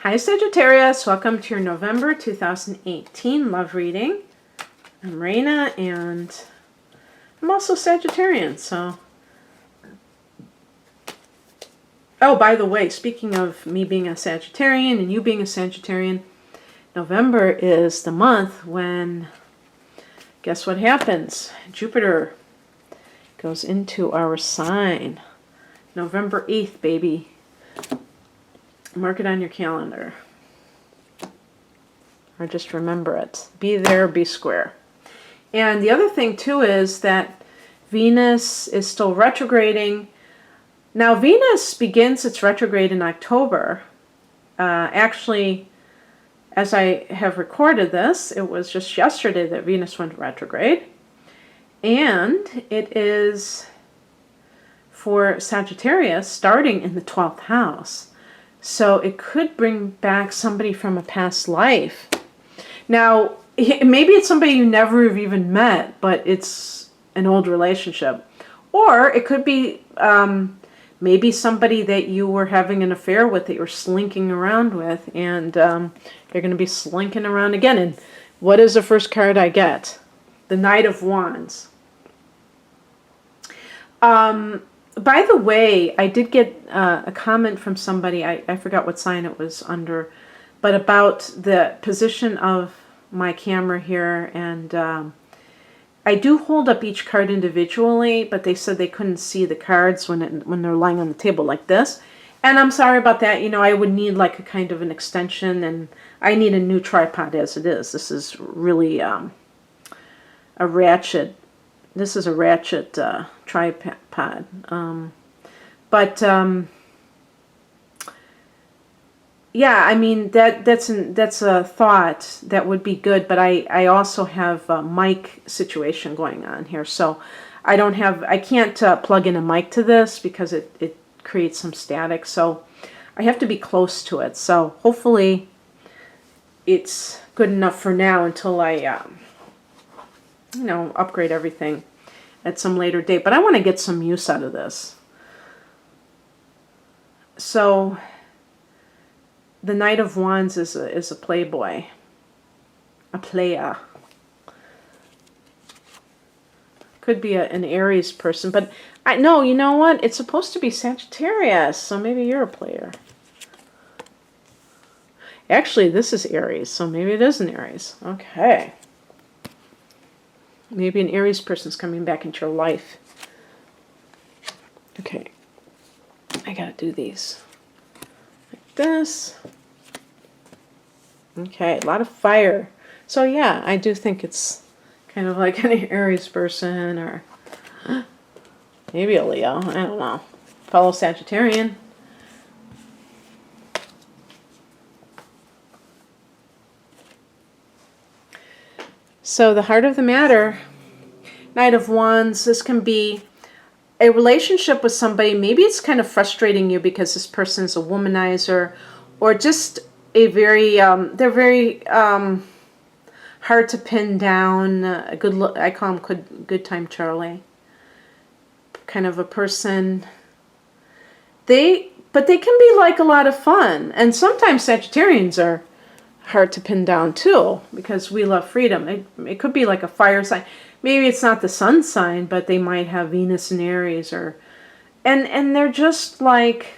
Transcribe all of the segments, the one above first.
Hi Sagittarius, welcome to your November 2018 love reading. I'm Raina and I'm also Sagittarian, so... Oh, by the way, speaking of me being a Sagittarian and you being a Sagittarian, November is the month when, guess what happens? Jupiter goes into our sign. November 8th, baby. Mark it on your calendar. Or just remember it. Be there, be square. And the other thing, too, is that Venus is still retrograding. Now, Venus begins its retrograde in October. Actually, as I have recorded this, it was just yesterday that Venus went retrograde. And it is for Sagittarius starting in the 12th house. So it could bring back somebody from a past life. Now, maybe it's somebody you never have even met, but it's an old relationship. Or it could be maybe somebody that you were having an affair with, that you're slinking around with, and you're going to be slinking around again. And what is the first card I get? The Knight of Wands. By the way, I did get a comment from somebody, I forgot what sign it was under, but about the position of my camera here. And I do hold up each card individually, but they said they couldn't see the cards when they're lying on the table like this. And I'm sorry about that. You know, I would need like a kind of an extension, and I need a new tripod as it is. This is really a ratchet. This is a ratchet tripod. Yeah, I mean, that's a thought that would be good, but I also have a mic situation going on here, so I can't plug in a mic to this because it creates some static, so I have to be close to it. So hopefully it's good enough for now until I upgrade everything at some later date. But I want to get some use out of this. So the Knight of Wands is a playboy, a playa. Could be an Aries person, but no, you know what? It's supposed to be Sagittarius, so maybe you're a player. Actually, this is Aries, so maybe it is an Aries. Okay. Maybe an Aries person's coming back into your life. Okay. I gotta do these. Like this. Okay, a lot of fire. So yeah, I do think it's kind of like an Aries person, or maybe a Leo. I don't know. Fellow Sagittarian. So the heart of the matter, Knight of Wands, this can be a relationship with somebody. Maybe it's kind of frustrating you because this person's a womanizer, or just a very, they're very hard to pin down. I call him good time Charlie. Kind of a person. But they can be like a lot of fun. And sometimes Sagittarians are hard to pin down too, because we love freedom. It could be like a fire sign. Maybe it's not the sun sign, but they might have Venus in Aries, and they're just like,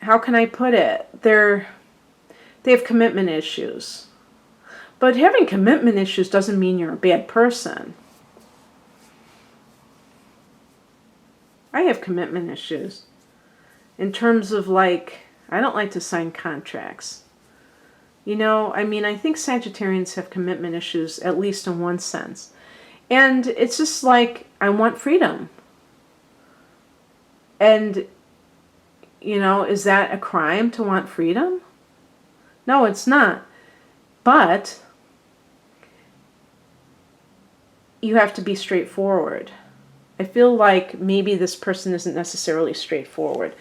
how can I put it? They have commitment issues. But having commitment issues doesn't mean you're a bad person. I have commitment issues in terms of, like, I don't like to sign contracts. You know, I mean, I think Sagittarians have commitment issues, at least in one sense. And it's just like, I want freedom. And, you know, is that a crime to want freedom? No, it's not. But you have to be straightforward. I feel like maybe this person isn't necessarily straightforward.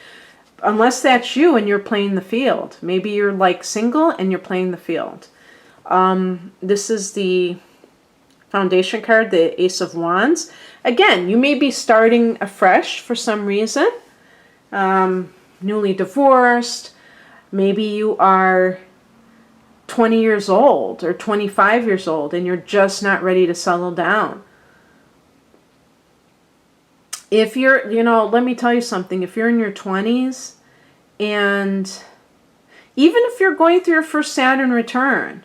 Unless that's you and you're playing the field. Maybe you're like single and you're playing the field. This is the foundation card, the Ace of Wands. Again, you may be starting afresh for some reason. Newly divorced. Maybe you are 20 years old or 25 years old and you're just not ready to settle down. If you're, let me tell you something. If you're in your 20s, and even if you're going through your first Saturn return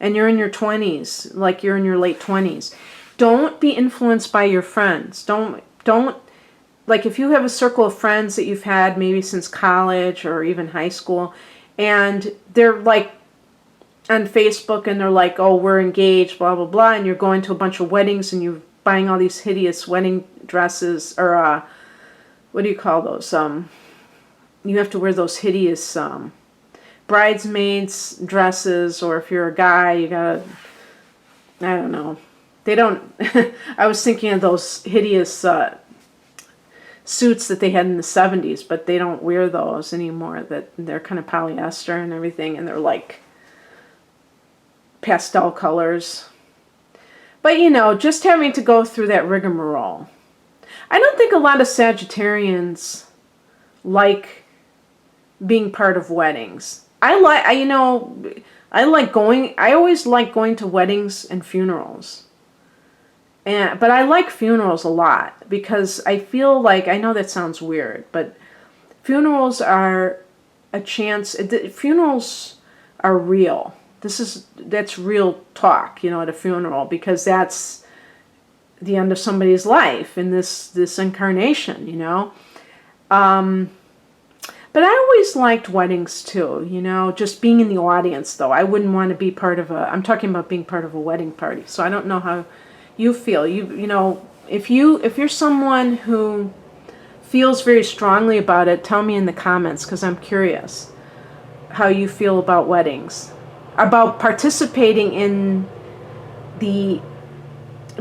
and you're in your 20s, like you're in your late 20s, don't be influenced by your friends. Don't, like if you have a circle of friends that you've had maybe since college or even high school, and they're like on Facebook and they're like, oh, we're engaged, blah, blah, blah, and you're going to a bunch of weddings and you're buying all these hideous wedding dresses, or what do you call those? You have to wear those hideous bridesmaids dresses, or if you're a guy, you gotta, I don't know. They don't, I was thinking of those hideous suits that they had in the 70s, but they don't wear those anymore. That they're kind of polyester and everything, and they're like pastel colors. But just having to go through that rigmarole. I don't think a lot of Sagittarians like being part of weddings. I always like going to weddings and funerals. But I like funerals a lot because I feel like, I know that sounds weird, but funerals are a chance. Funerals are real. That's real talk, at a funeral, because that's the end of somebody's life in this incarnation, But I always liked weddings too, just being in the audience though. I wouldn't want to be part of I'm talking about being part of a wedding party. So I don't know how you feel. If you're someone who feels very strongly about it, tell me in the comments, because I'm curious how you feel about weddings. About participating in being,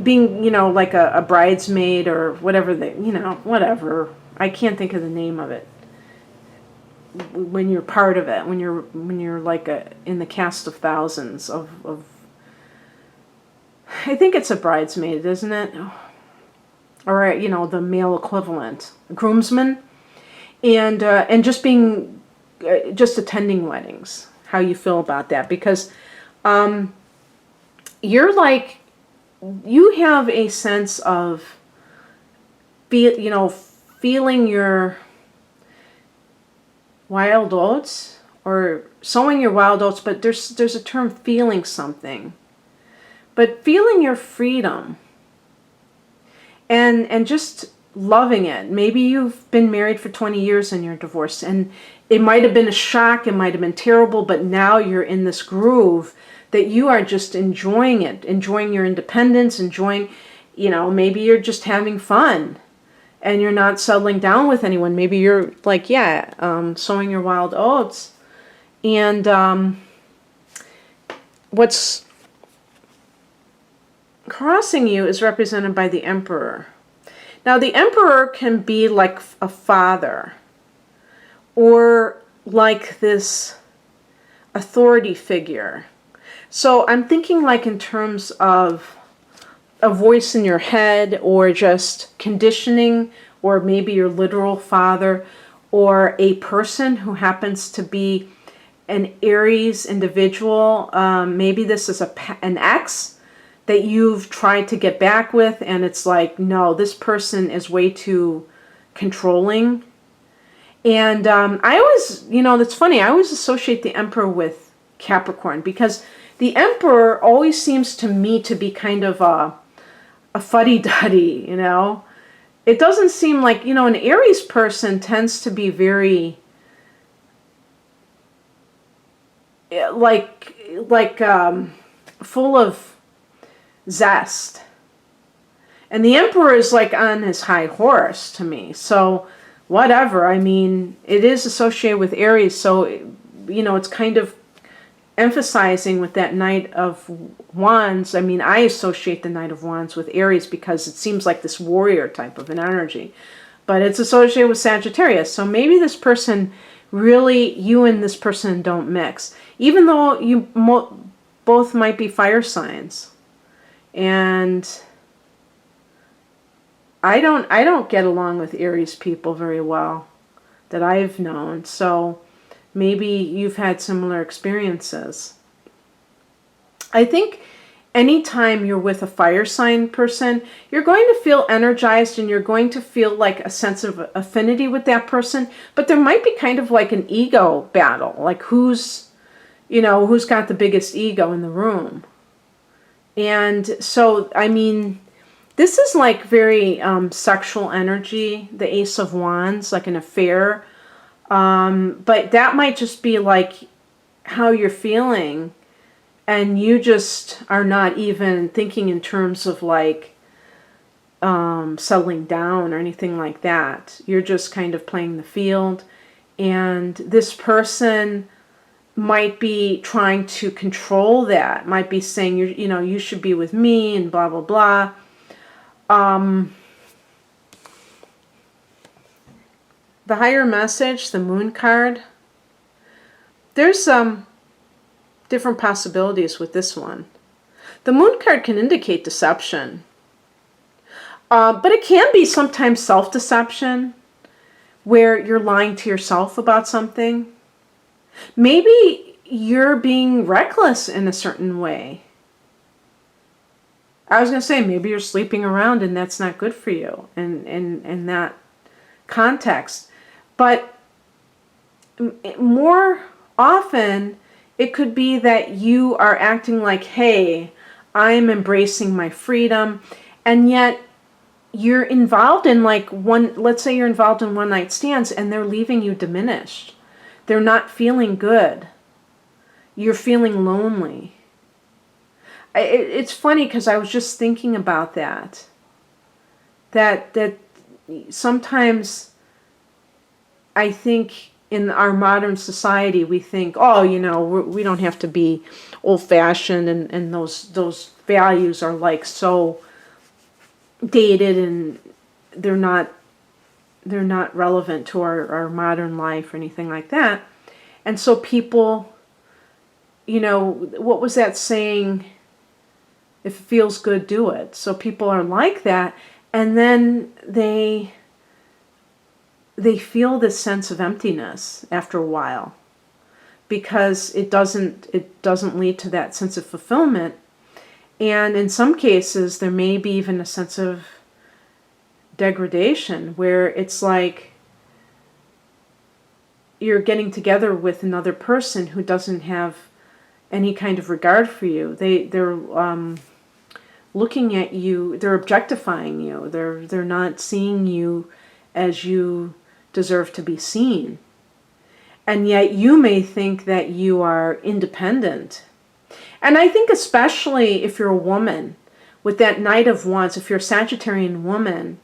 like a bridesmaid or whatever whatever. I can't think of the name of it. When you're part of it, when you're like in the cast of thousands of I think it's a bridesmaid, isn't it? Or the male equivalent, groomsman, and just being just attending weddings. How you feel about that? Because you're like, you have a sense of feeling your wild oats, or sowing your wild oats, but there's a term, feeling something. But feeling your freedom and just loving it. Maybe you've been married for 20 years and you're divorced, and it might have been a shock, it might have been terrible, but now you're in this groove that you are just enjoying it, enjoying your independence, enjoying, maybe you're just having fun and you're not settling down with anyone. Maybe you're like, sowing your wild oats. And what's crossing you is represented by the Emperor. Now, the Emperor can be like a father, or like this authority figure. So I'm thinking like in terms of a voice in your head, or just conditioning, or maybe your literal father, or a person who happens to be an Aries individual. Maybe this is an ex that you've tried to get back with, and it's like, no, this person is way too controlling. And I always, that's funny, I always associate the Emperor with Capricorn, because the Emperor always seems to me to be kind of a fuddy-duddy, It doesn't seem like, an Aries person tends to be very, full of zest. And the Emperor is like on his high horse to me. So whatever, it is associated with Aries, so it's kind of emphasizing with that Knight of Wands. I associate the Knight of Wands with Aries because it seems like this warrior type of an energy, but it's associated with Sagittarius. So maybe this person really, you and this person don't mix, even though you both might be fire signs. And I don't get along with Aries people very well that I've known. So Maybe you've had similar experiences. I think anytime you're with a fire sign person, you're going to feel energized and you're going to feel like a sense of affinity with that person. But there might be kind of like an ego battle, like who's got the biggest ego in the room. And so, I mean, this is like very sexual energy, the Ace of Wands, like an affair. But that might just be like how you're feeling, and you just are not even thinking in terms of like settling down or anything like that. You're just kind of playing the field, and this person might be trying to control that, might be saying, you should be with me and blah, blah, blah. The higher message, the Moon card, there's different possibilities with this one. The Moon card can indicate deception, but it can be sometimes self-deception, where you're lying to yourself about something. Maybe you're being reckless in a certain way. I was going to say, maybe you're sleeping around and that's not good for you in that context. But more often, it could be that you are acting like, hey, I'm embracing my freedom, and yet you're involved in let's say you're involved in one night stands and they're leaving you diminished. They're not feeling good. You're feeling lonely. It's funny because I was just thinking about that. That sometimes I think in our modern society we think, oh, we don't have to be old-fashioned, and those values are like so dated and they're not relevant to our modern life or anything like that. And so people, what was that saying? If it feels good, do it. So people are like that, and then they feel this sense of emptiness after a while, because it doesn't lead to that sense of fulfillment. And in some cases, there may be even a sense of degradation, where it's like you're getting together with another person who doesn't have any kind of regard for you. They're looking at you, they're objectifying you. They're not seeing you as you deserve to be seen. And yet you may think that you are independent. And I think especially if you're a woman, with that Knight of Wands, if you're a Sagittarian woman,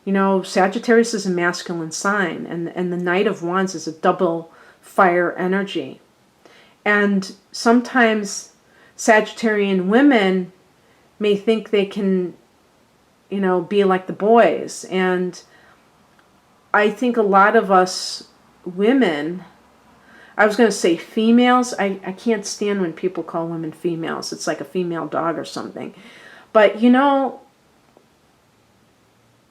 Sagittarius is a masculine sign, and the Knight of Wands is a double fire energy. And sometimes Sagittarian women may think they can, be like the boys. And I think a lot of us women, I was going to say females. I can't stand when people call women females. It's like a female dog or something. But,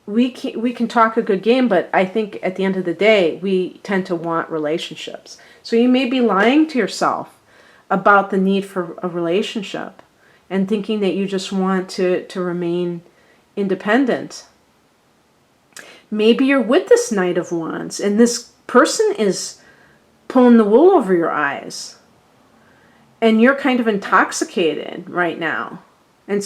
we can talk a good game, but I think at the end of the day, we tend to want relationships. So you may be lying to yourself about the need for a relationship and thinking that you just want to remain independent. Maybe you're with this Knight of Wands and this person is pulling the wool over your eyes and you're kind of intoxicated right now. And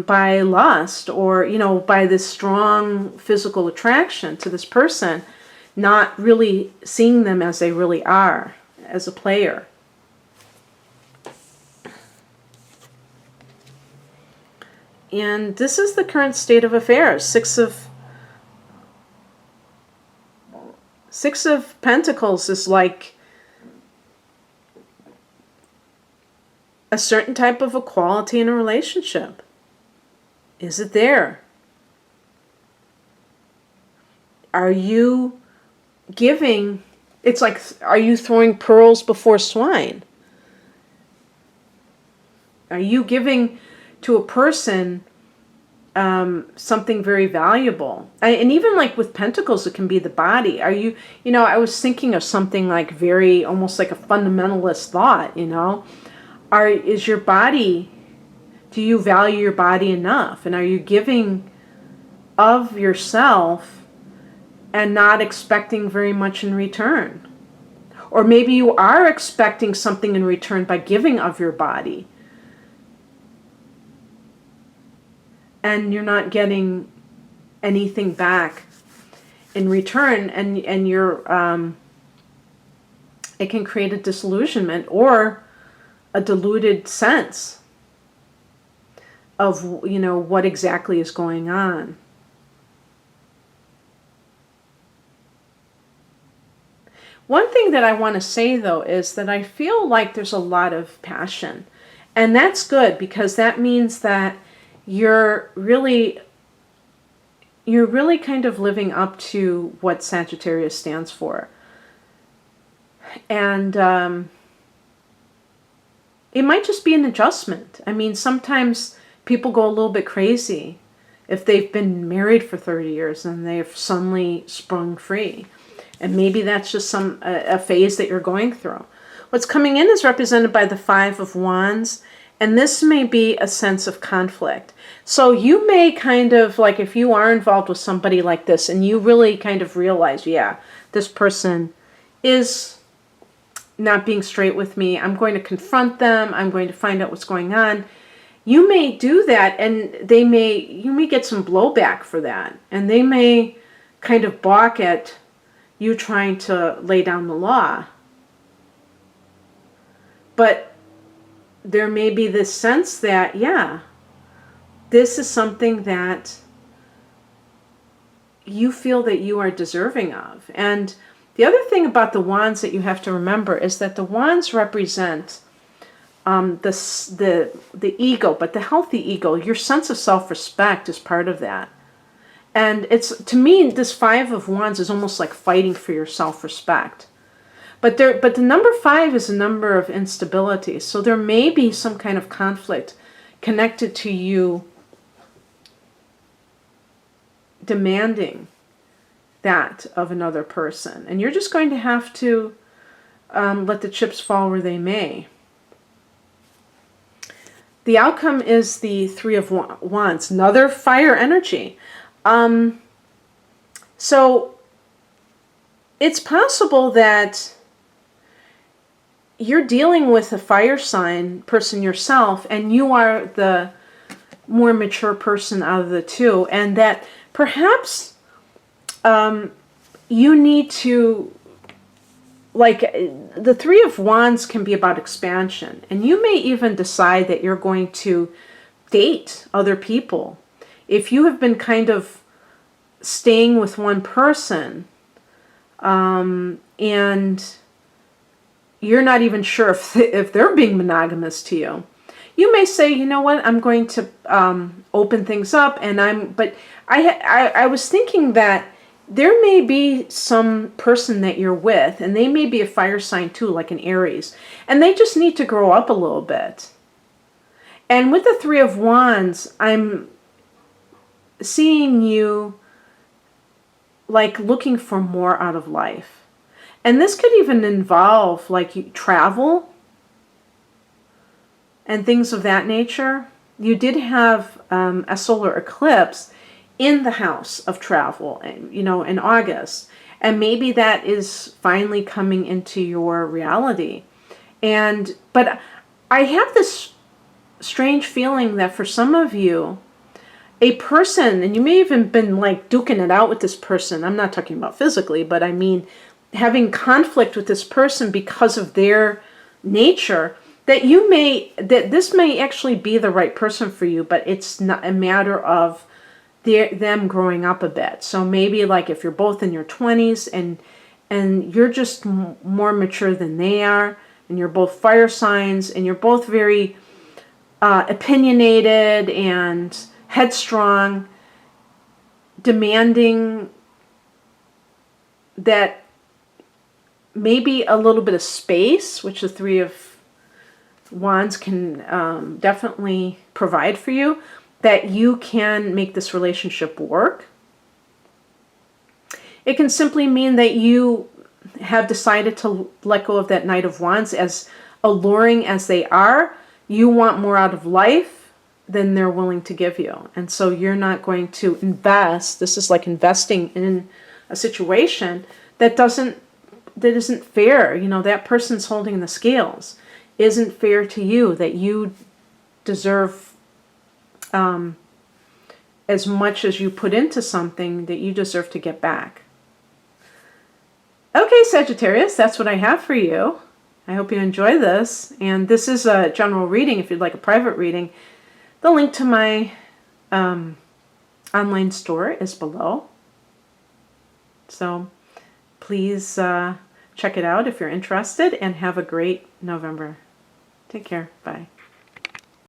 by lust or, by this strong physical attraction to this person, not really seeing them as they really are, as a player. And this is the current state of affairs. Six of Pentacles is like a certain type of equality in a relationship. Is it there? Are you giving? It's like, are you throwing pearls before swine? Are you giving to a person something very valuable. And even like with pentacles, it can be the body. Are you, I was thinking of something like very, almost like a fundamentalist thought, is your body, do you value your body enough? And are you giving of yourself and not expecting very much in return? Or maybe you are expecting something in return by giving of your body, and you're not getting anything back in return, and you're it can create a disillusionment or a diluted sense of what exactly is going on. One thing that I want to say, though, is that I feel like there's a lot of passion. And that's good, because that means that you're really kind of living up to what Sagittarius stands for. And it might just be an adjustment. I mean, sometimes people go a little bit crazy if they've been married for 30 years and they've suddenly sprung free. And maybe that's just a phase that you're going through. What's coming in is represented by the Five of Wands, and this may be a sense of conflict. So you may kind of, like, if you are involved with somebody like this and you really kind of realize, yeah, this person is not being straight with me, I'm going to confront them, I'm going to find out what's going on. You may do that, and you may get some blowback for that, and they may kind of balk at you trying to lay down the law. But there may be this sense that, yeah, this is something that you feel that you are deserving of. And the other thing about the wands that you have to remember is that the wands represent the ego, but the healthy ego. Your sense of self-respect is part of that. And it's, to me, this Five of Wands is almost like fighting for your self-respect. But the number 5 is a number of instability. So there may be some kind of conflict connected to you demanding that of another person. And you're just going to have to let the chips fall where they may. The outcome is the Three of Wands, another fire energy. So it's possible that you're dealing with a fire sign person yourself, and you are the more mature person out of the two, and that perhaps you need to, like, the Three of Wands can be about expansion, and you may even decide that you're going to date other people. If you have been kind of staying with one person, and you're not even sure if they're being monogamous to you, you may say, you know what, I'm going to open things up, but I was thinking that there may be some person that you're with, and they may be a fire sign too, like an Aries, and they just need to grow up a little bit. And with the Three of Wands, I'm seeing you like looking for more out of life. And this could even involve like travel and things of that nature. You did have a solar eclipse in the house of travel, in August. And maybe that is finally coming into your reality. But I have this strange feeling that for some of you, a person, and you may even been like duking it out with this person. I'm not talking about physically, but I mean having conflict with this person because of their nature, that this may actually be the right person for you, but it's not a matter of them growing up a bit. So maybe like if you're both in your 20s and you're just more mature than they are, and you're both fire signs, and you're both very opinionated and headstrong, demanding that maybe a little bit of space, which the Three of Wands can definitely provide for you. that you can make this relationship work. It can simply mean that you have decided to let go of that Knight of Wands. As alluring as they are, you want more out of life than they're willing to give you. And so you're not going to invest. This is like investing in a situation that isn't fair. You know, that person's holding the scales. Isn't fair to you, that you deserve as much as you put into something, that you deserve to get back. Okay, Sagittarius, that's what I have for you. I hope you enjoy this. And this is a general reading. If you'd like a private reading, the link to my online store is below. So please check it out if you're interested, and have a great November. Take care. Bye.